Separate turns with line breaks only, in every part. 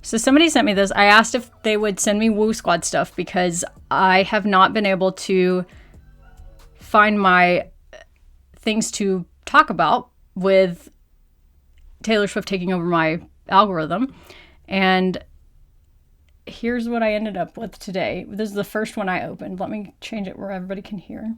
So somebody sent me this. I asked if they would send me Woo Squad stuff because I have not been able to find my things to talk about with Taylor Swift taking over my algorithm. And here's what I ended up with today. This is the first one I opened. Let me change it where everybody can hear.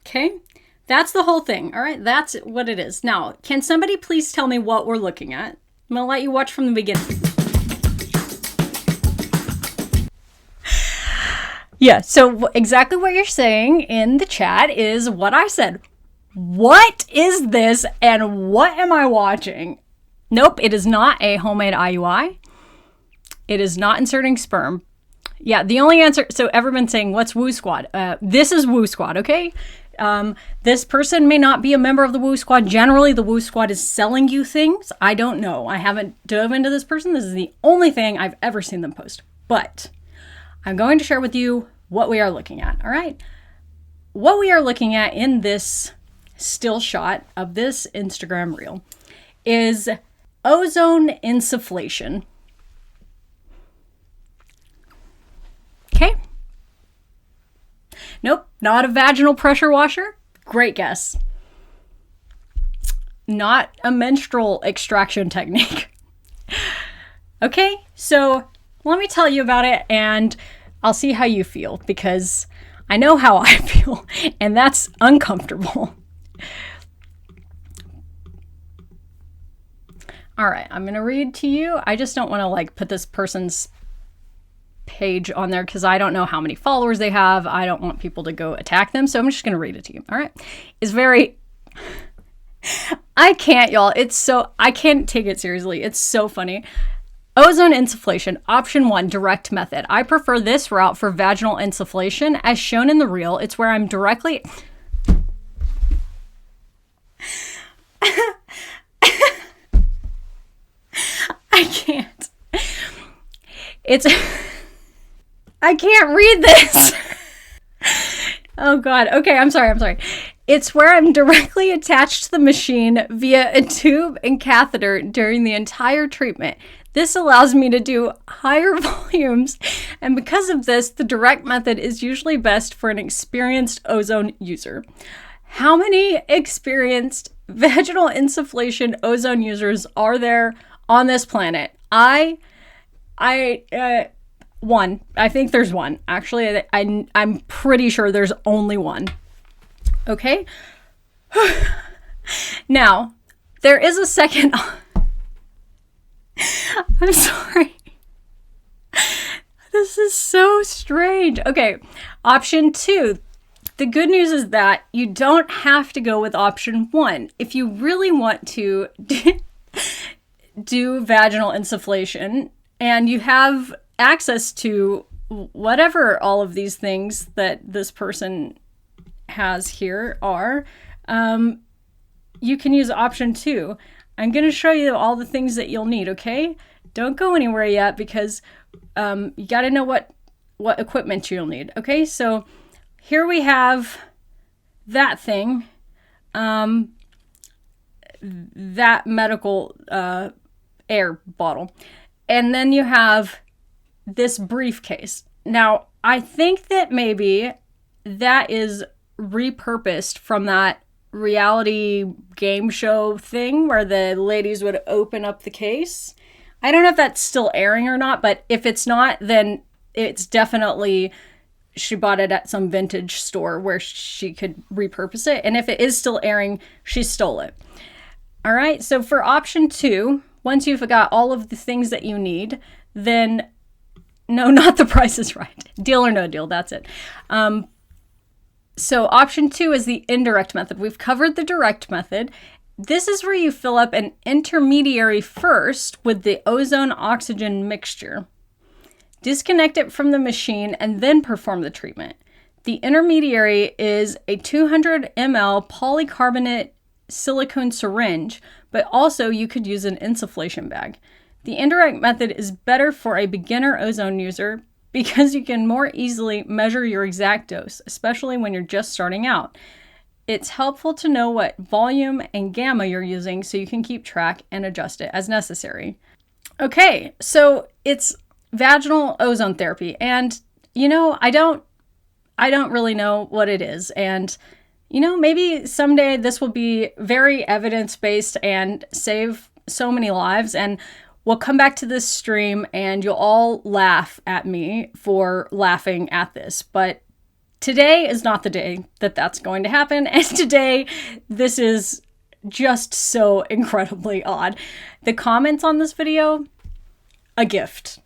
Okay, that's the whole thing. All right, that's what it is. Now, can somebody please tell me what we're looking at? I'm going to let you watch from the beginning. Yeah, so exactly what you're saying in the chat is what I said. What is this and what am I watching? Nope, it is not a homemade IUI. It is not inserting sperm. Yeah, the only answer, so everyone's saying, what's Woo Squad? This is Woo Squad, okay? This person may not be a member of the Woo Squad. Generally, the Woo Squad is selling you things. I don't know. I haven't dove into this person. This is the only thing I've ever seen them post. But I'm going to share with you what we are looking at, all right? What we are looking at in this still shot of this Instagram reel is ozone insufflation. Okay. Nope, not a vaginal pressure washer. Great guess. Not a menstrual extraction technique. Okay, so let me tell you about it and I'll see how you feel because I know how I feel and that's uncomfortable. All right, I'm going to read to you. I just don't want to put this person's page on there because I don't know how many followers they have. I don't want people to go attack them, so I'm just going to read it to you. All right. It's very... I can't, y'all. I can't take it seriously. It's so funny. Ozone insufflation. Option 1, direct method. I prefer this route for vaginal insufflation. As shown in the reel, it's where I'm directly... I can't. I can't read this. Oh God. Okay, I'm sorry. It's where I'm directly attached to the machine via a tube and catheter during the entire treatment. This allows me to do higher volumes, and because of this, the direct method is usually best for an experienced ozone user. How many experienced vaginal insufflation ozone users are there on this planet? One. I think there's one. Actually, I'm pretty sure there's only one. Okay? Now, there is a second... I'm sorry. This is so strange. Okay, option 2. The good news is that you don't have to go with option 1. If you really want to do vaginal insufflation and you have access to whatever all of these things that this person has here are, you can use option 2. I'm going to show you all the things that you'll need, okay? Don't go anywhere yet because you got to know what equipment you'll need, okay? So here we have that thing, that medical air bottle. And then you have this briefcase. Now, I think that maybe that is repurposed from that reality game show thing where the ladies would open up the case. I don't know if that's still airing or not, but if it's not, then it's definitely she bought it at some vintage store where she could repurpose it. And if it is still airing, she stole it. All right, so for option 2, once you've got all of the things that you need, then no, not The Price is Right. Deal or No Deal, that's it. So option 2 is the indirect method. We've covered the direct method. This is where you fill up an intermediary first with the ozone oxygen mixture. Disconnect it from the machine and then perform the treatment. The intermediary is a 200 ml polycarbonate silicone syringe, but also you could use an insufflation bag. The indirect method is better for a beginner ozone user because you can more easily measure your exact dose, especially when you're just starting out. It's helpful to know what volume and gamma you're using so you can keep track and adjust it as necessary. Okay, so it's vaginal ozone therapy, and I don't really know what it is, and maybe someday this will be very evidence-based and save so many lives, and we'll come back to this stream and you'll all laugh at me for laughing at this, but today is not the day that that's going to happen, and today this is just so incredibly odd. The comments on this video, a gift.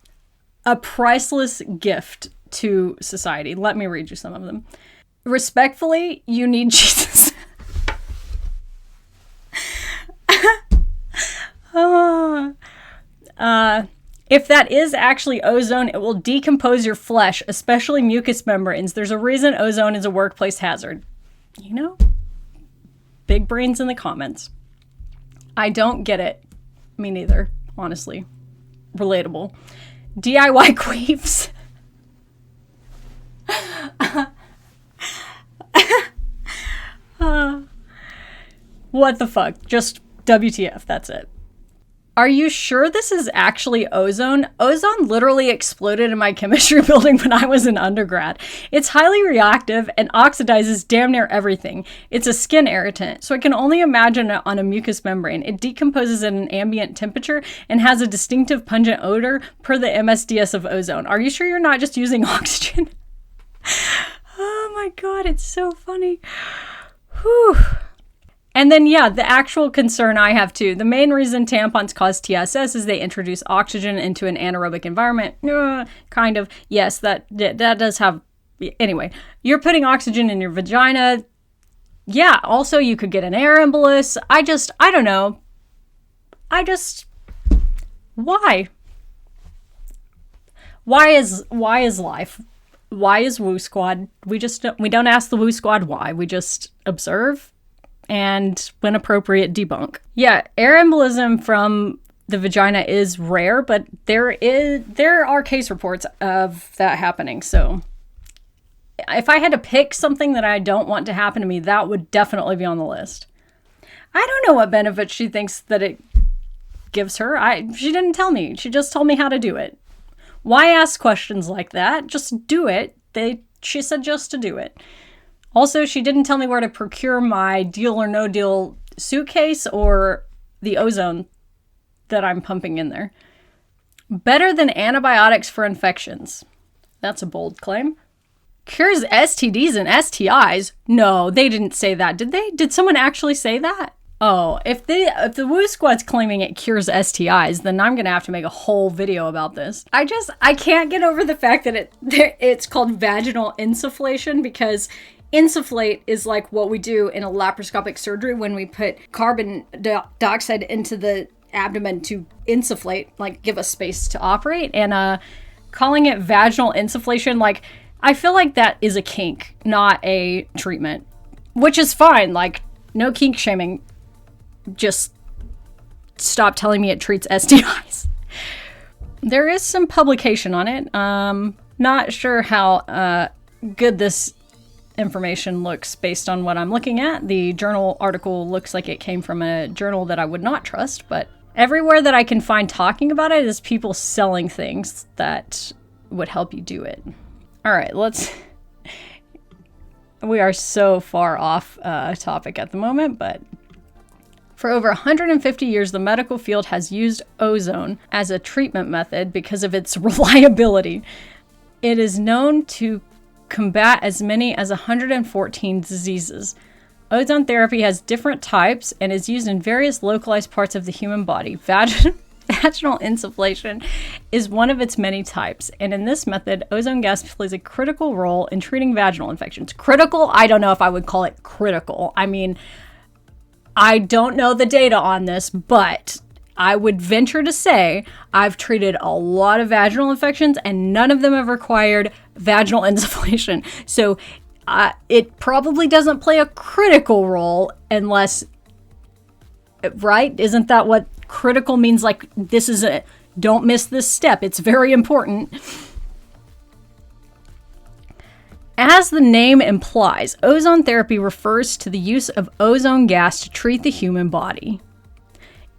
A priceless gift to society. Let me read you some of them. Respectfully, you need Jesus. If that is actually ozone, it will decompose your flesh, especially mucous membranes. There's a reason ozone is a workplace hazard. Big brains in the comments. I don't get it. Me neither, honestly. Relatable. DIY queefs. What the fuck? Just WTF, that's it. Are you sure this is actually ozone? Ozone literally exploded in my chemistry building when I was an undergrad. It's highly reactive and oxidizes damn near everything. It's a skin irritant, so I can only imagine it on a mucous membrane. It decomposes at an ambient temperature and has a distinctive pungent odor per the MSDS of ozone. Are you sure you're not just using oxygen? Oh my god, it's so funny. Whew. And then, the actual concern I have too. The main reason tampons cause TSS is they introduce oxygen into an anaerobic environment. Kind of. Yes, that does have... Anyway, you're putting oxygen in your vagina. Yeah, also you could get an air embolus. I don't know. Why? Why is life? Why is Woo Squad? We don't ask the Woo Squad why. We just observe and, when appropriate, debunk. Yeah, air embolism from the vagina is rare, but there are case reports of that happening. So if I had to pick something that I don't want to happen to me, that would definitely be on the list. I don't know what benefits she thinks that it gives her. She didn't tell me. She just told me how to do it. Why ask questions like that? Just do it. She said just to do it. Also, she didn't tell me where to procure my Deal or No Deal suitcase or the ozone that I'm pumping in there. Better than antibiotics for infections. That's a bold claim. Cures STDs and STIs? No, they didn't say that, did they? Did someone actually say that? Oh, if the Woo Squad's claiming it cures STIs, then I'm gonna have to make a whole video about this. I can't get over the fact that it's called vaginal insufflation, because insufflate is like what we do in a laparoscopic surgery when we put carbon dioxide into the abdomen to insufflate, like give us space to operate. And calling it vaginal insufflation, like, I feel like that is a kink, not a treatment, which is fine. Like, no kink shaming. Just stop telling me it treats STIs. There is some publication on it. Not sure how good this information looks based on what I'm looking at. The journal article looks like it came from a journal that I would not trust, but everywhere that I can find talking about it is people selling things that would help you do it. All right, we are so far off topic at the moment, but for over 150 years, the medical field has used ozone as a treatment method because of its reliability. It is known to combat as many as 114 diseases. Ozone therapy has different types and is used in various localized parts of the human body. Vaginal insufflation is one of its many types, and in this method, ozone gas plays a critical role in treating vaginal infections. Critical? I don't know if I would call it critical. I mean, I don't know the data on this, but I would venture to say I've treated a lot of vaginal infections and none of them have required vaginal insufflation. So it probably doesn't play a critical role unless right? Isn't that what critical means? Like, this is don't miss this step. It's very important. As the name implies, ozone therapy refers to the use of ozone gas to treat the human body.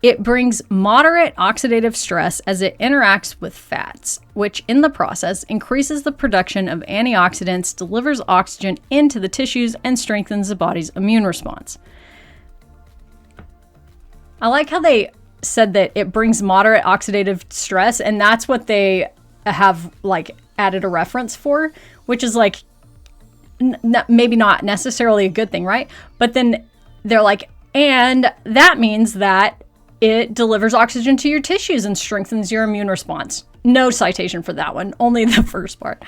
It brings moderate oxidative stress as it interacts with fats, which in the process increases the production of antioxidants, delivers oxygen into the tissues, and strengthens the body's immune response. I like how they said that it brings moderate oxidative stress, and that's what they have like added a reference for, which is like maybe not necessarily a good thing, right? But then they're like, and that means that it delivers oxygen to your tissues and strengthens your immune response. No citation for that one, only the first part.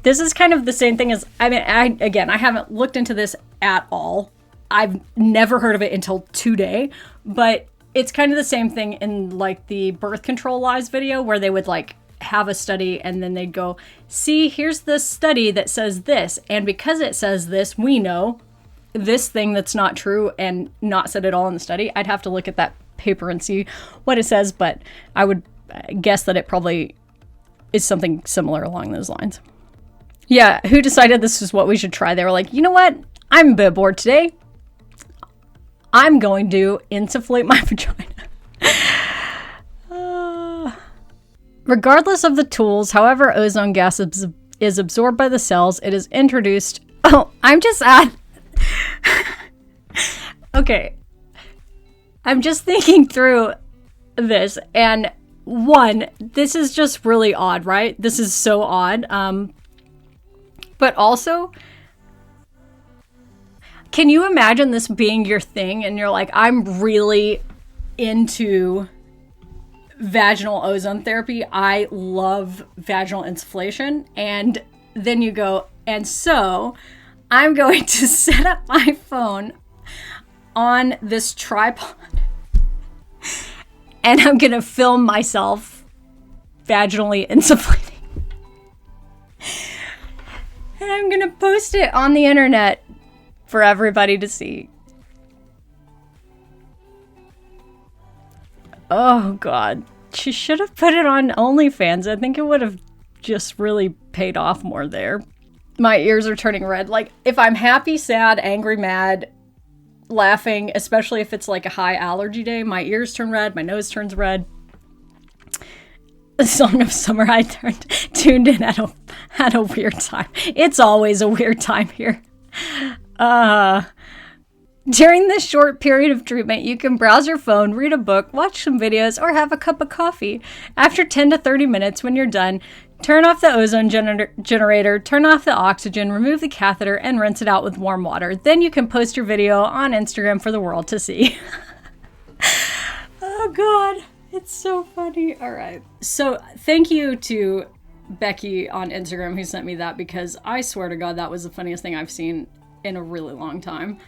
This is kind of the same thing as, I haven't looked into this at all. I've never heard of it until today, but it's kind of the same thing in like the birth control lies video where they would like have a study and then they'd go, see, here's this study that says this. And because it says this, we know this thing that's not true and not said at all in the study. I'd have to look at that paper and see what it says, but I would guess that it probably is something similar along those lines. Yeah, who decided this is what we should try? They were like, you know what? I'm a bit bored today. I'm going to insufflate my vagina. Regardless of the tools, however ozone gas is absorbed by the cells, it is introduced. Oh, I'm just at... Okay. I'm just thinking through this, and one, this is just really odd, right? This is so odd. But also... Can you imagine this being your thing and you're like, I'm really into vaginal ozone therapy. I love vaginal insufflation. And then you go, and so I'm going to set up my phone on this tripod and I'm going to film myself vaginally insufflating. And I'm going to post it on the internet for everybody to see. Oh God, she should have put it on OnlyFans. I think it would have just really paid off more there. My ears are turning red. Like if I'm happy, sad, angry, mad, laughing, especially if it's like a high allergy day, my ears turn red, my nose turns red. The Song of Summer, I tuned in at a weird time. It's always a weird time here. During this short period of treatment, you can browse your phone, read a book, watch some videos, or have a cup of coffee. After 10 to 30 minutes, when you're done, turn off the ozone generator, turn off the oxygen, remove the catheter, and rinse it out with warm water. Then you can post your video on Instagram for the world to see. Oh God, it's so funny. All right. So thank you to Becky on Instagram who sent me that, because I swear to God, that was the funniest thing I've seen in a really long time.